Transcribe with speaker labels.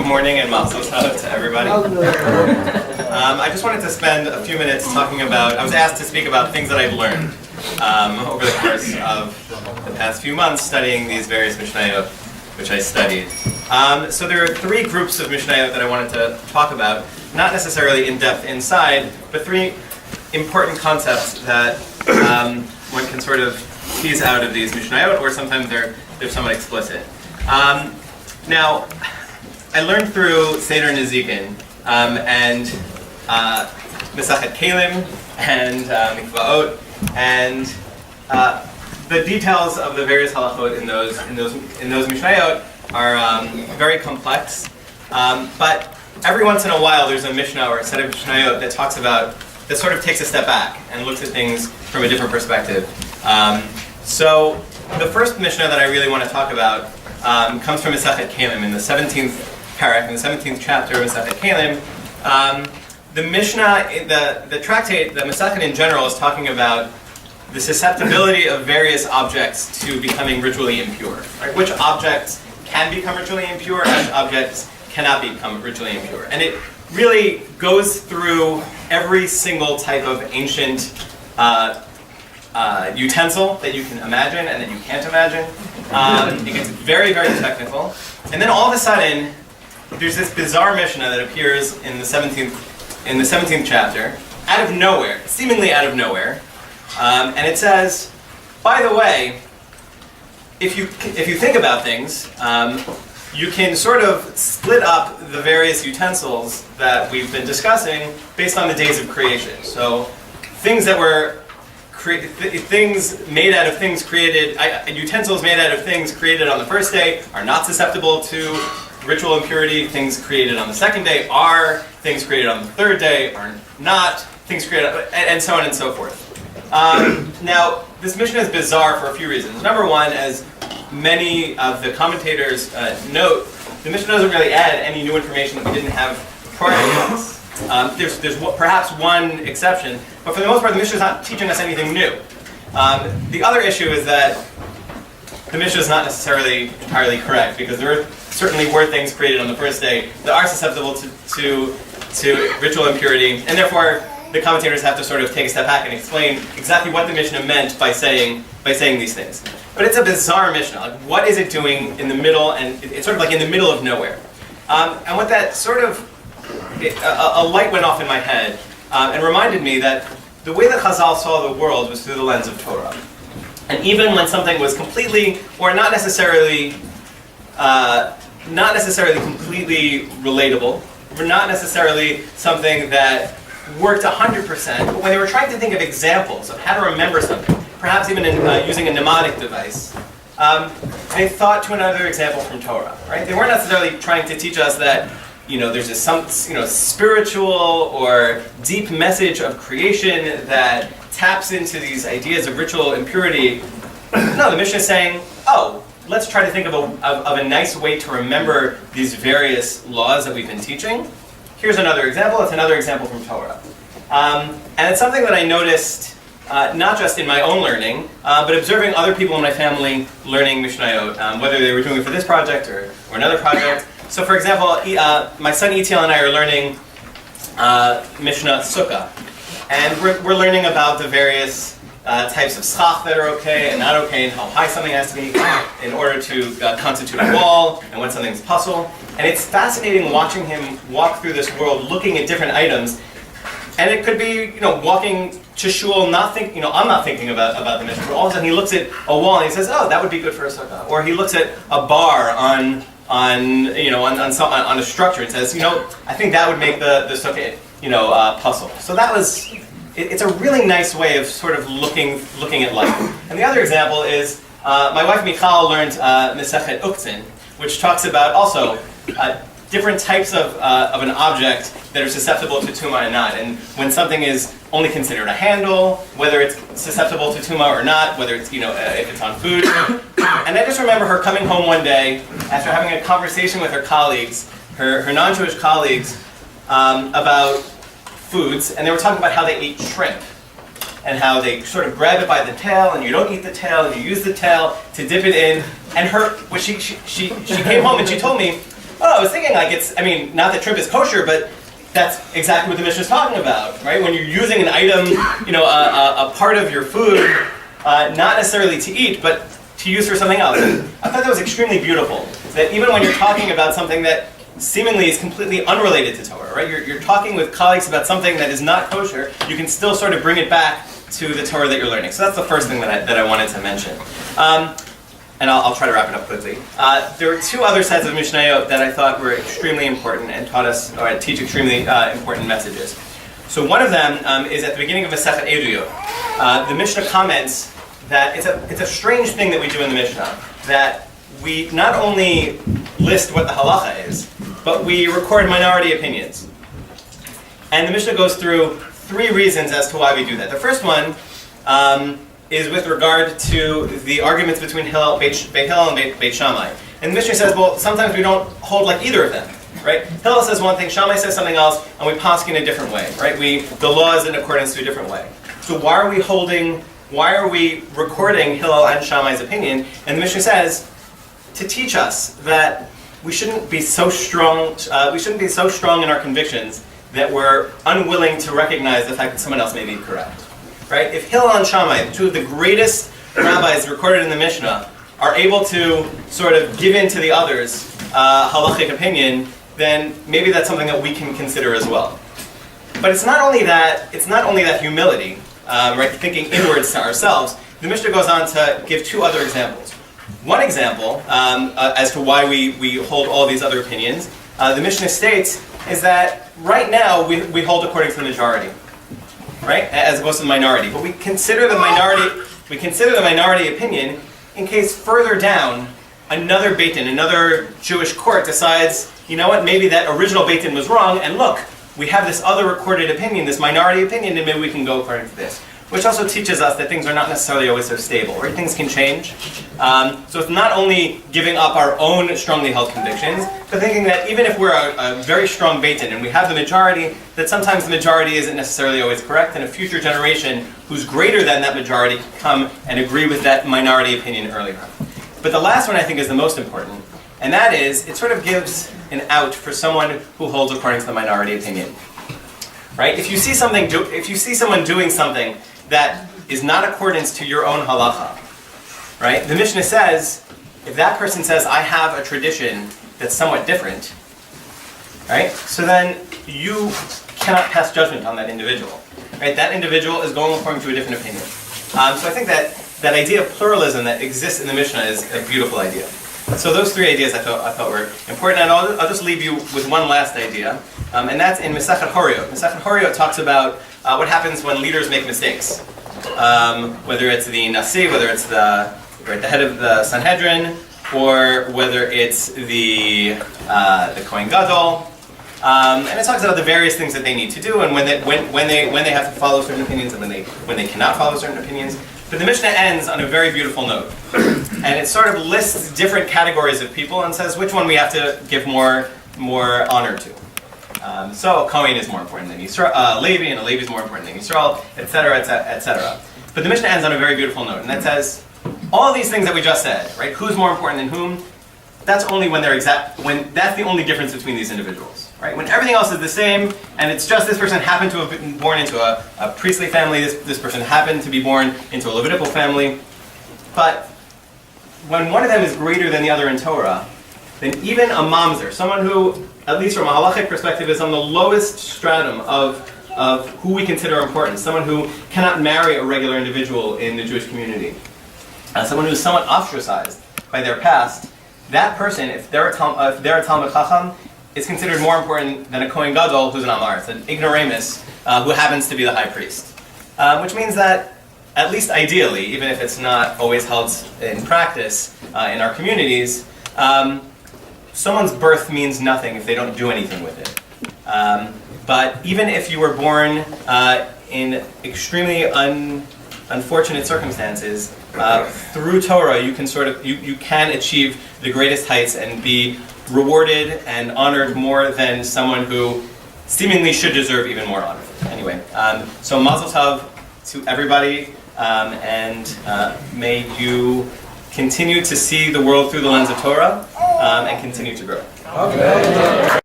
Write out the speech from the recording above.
Speaker 1: Good morning and mazel tov to everybody. I just wanted to spend a few minutes talking about, I was asked to speak about things that I've learned over the course of the past few months studying these various Mishnayos, which I studied. So there are three groups of Mishnayos that I wanted to talk about, not necessarily in depth inside, but three important concepts that one can sort of tease out of these Mishnayot, or sometimes they're somewhat explicit. Now, I learned through Seder Nezikin and Mesachet Kalim and Mikvaot, and the details of the various halachot in those Mishnayot are very complex. But every once in a while, there's a Mishnah or a set of Mishnayot that sort of takes a step back and looks at things from a different perspective. So the first Mishnah that I really want to talk about comes from Mesachet Kalim in the 17th parak, in the 17th chapter of Mesachet Kalim. The Mishnah, the tractate, the Mesachet in general, is talking about the susceptibility of various objects to becoming ritually impure. Right? Which objects can become ritually impure, and which objects cannot become ritually impure. And it really goes through every single type of ancient utensil that you can imagine and that you can't imagine. It gets very, very technical. And then all of a sudden, there's this bizarre Mishnah that appears in the 17th chapter, out of nowhere, seemingly out of nowhere. And it says, by the way, if you think about things, you can sort of split up the various utensils that we've been discussing based on the days of creation. So things that were things made out of things created, utensils made out of things created on the first day are not susceptible to ritual impurity. Things created on the second day are. Things created on the third day are not. Things created, and so on and so forth. Now, this Mishnah is bizarre for a few reasons. Number one, as many of the commentators note, the Mishnah doesn't really add any new information that we didn't have prior to this. There's perhaps one exception, but for the most part, the Mishnah is not teaching us anything new. The other issue is that the Mishnah is not necessarily entirely correct, because there certainly were things created on the first day that are susceptible to ritual impurity, and therefore the commentators have to sort of take a step back and explain exactly what the Mishnah meant by saying these things. But it's a bizarre Mishnah. Like, what is it doing in the middle? And it's sort of like in the middle of nowhere. And what that sort of a light went off in my head and reminded me that the way that Chazal saw the world was through the lens of Torah. And even when something was completely, or not necessarily completely relatable, or not necessarily something that worked 100%, but when they were trying to think of examples of how to remember something, perhaps even using a mnemonic device, they thought to another example from Torah. Right? They weren't necessarily trying to teach us that there's some spiritual or deep message of creation that taps into these ideas of ritual impurity. No, the Mishnah is saying, let's try to think of a nice way to remember these various laws that we've been teaching. Here's another example. It's another example from Torah. And it's something that I noticed not just in my own learning, but observing other people in my family learning Mishnayot, whether they were doing it for this project or another project. So for example, my son Etiel and I are learning Mishnah Sukkah. And we're learning about the various types of schach that are okay and not okay, and how high something has to be in order to constitute a wall, and when something's puzzle. And it's fascinating watching him walk through this world, looking at different items. And it could be, walking to shul, I'm not thinking about the Mishnah, but all of a sudden he looks at a wall and he says, that would be good for a sukkah. Or he looks at a bar on a structure and says, I think that would make the sukkah, puzzle. So that was. It's a really nice way of sort of looking at life. And the other example is my wife Michal learned Mesachet Uktzin, which talks about also different types of an object that are susceptible to tumah and not. And when something is only considered a handle, whether it's susceptible to tumah or not, whether it's if it's on food. And I just remember her coming home one day after having a conversation with her colleagues, her non-Jewish colleagues, about foods, and they were talking about how they ate shrimp and how they sort of grab it by the tail, and you don't eat the tail, and you use the tail to dip it in. And she came home and she told me I was thinking like not that shrimp is kosher, but that's exactly what the Mishnah is talking about, right? When you're using an item, a part of your food, not necessarily to eat, but to use for something else. I thought that was extremely beautiful. That even when you're talking about something that seemingly is completely unrelated to Torah, right? You're talking with colleagues about something that is not kosher, you can still sort of bring it back to the Torah that you're learning. So that's the first thing that I wanted to mention. And I'll try to wrap it up quickly. There were two other sets of Mishnayos that I thought were extremely important and teach extremely important messages. So one of them is at the beginning of Masechet Eduyot. The Mishnah comments that it's a strange thing that we do in the Mishnah, that we not only list what the halacha is, but we record minority opinions. And the Mishnah goes through three reasons as to why we do that. The first one is with regard to the arguments between Beit Hillel and Beit Shammai. And the Mishnah says, well, sometimes we don't hold like either of them, right? Hillel says one thing, Shammai says something else, and we paskin in a different way, right? The law is in accordance to a different way. So why are we recording Hillel and Shammai's opinion? And the Mishnah says, to teach us that we shouldn't be so strong in our convictions that we're unwilling to recognize the fact that someone else may be correct. Right? If Hillel and Shammai, two of the greatest rabbis recorded in the Mishnah, are able to sort of give in to the others' halachic opinion, then maybe that's something that we can consider as well. But it's not only that humility, right? Thinking inwards to ourselves. The Mishnah goes on to give two other examples. One example as to why we hold all these other opinions, the Mishnah states, is that right now we hold according to the majority. Right, as opposed to the minority, but we consider the minority opinion in case further down another Beit Din, another Jewish court decides, you know what, maybe that original Beit Din was wrong, and look, we have this other recorded opinion, this minority opinion, and maybe we can go according to this. Which also teaches us that things are not necessarily always so stable, right? Things can change. So it's not only giving up our own strongly held convictions, but thinking that even if we're a very strong Beit Din and we have the majority, that sometimes the majority isn't necessarily always correct, and a future generation who's greater than that majority can come and agree with that minority opinion earlier. But the last one I think is the most important, and that is, it sort of gives an out for someone who holds according to the minority opinion. Right? If you see someone doing something that is not accordance to your own halacha, right? The Mishnah says, if that person says, I have a tradition that's somewhat different, right? So then you cannot pass judgment on that individual, right? That individual is going according to a different opinion. So I think that idea of pluralism that exists in the Mishnah is a beautiful idea. So those three ideas I thought were important, and I'll just leave you with one last idea, and that's in Masechet Horayot. Masechet Horayot talks about what happens when leaders make mistakes, whether it's the Nasi, whether it's the head of the Sanhedrin, or whether it's the Kohen Gadol, and it talks about the various things that they need to do, and when they have to follow certain opinions, and when they cannot follow certain opinions. But the Mishnah ends on a very beautiful note, and it sort of lists different categories of people and says which one we have to give more honor to. So a Kohen is more important than Levi, and a Levi is more important than Yisrael, etc., etc. But the Mishnah ends on a very beautiful note, and that says all these things that we just said, right? Who's more important than whom? That's only when that's the only difference between these individuals, right? When everything else is the same, and it's just this person happened to have been born into a priestly family, this person happened to be born into a Levitical family, but when one of them is greater than the other in Torah, then even a mamzer, someone who, at least from a halachic perspective, is on the lowest stratum of who we consider important, someone who cannot marry a regular individual in the Jewish community, someone who is somewhat ostracized by their past, that person, if they're a Talmid Chacham, is considered more important than a Kohen Gadol who's an Amar, it's an ignoramus who happens to be the high priest. Which means that, at least ideally, even if it's not always held in practice in our communities, someone's birth means nothing if they don't do anything with it. But even if you were born in extremely unfortunate circumstances, through Torah you can achieve the greatest heights and be rewarded and honored more than someone who seemingly should deserve even more honor. Anyway, so Mazel Tov to everybody, and may you continue to see the world through the lens of Torah and continue to grow.
Speaker 2: Amen.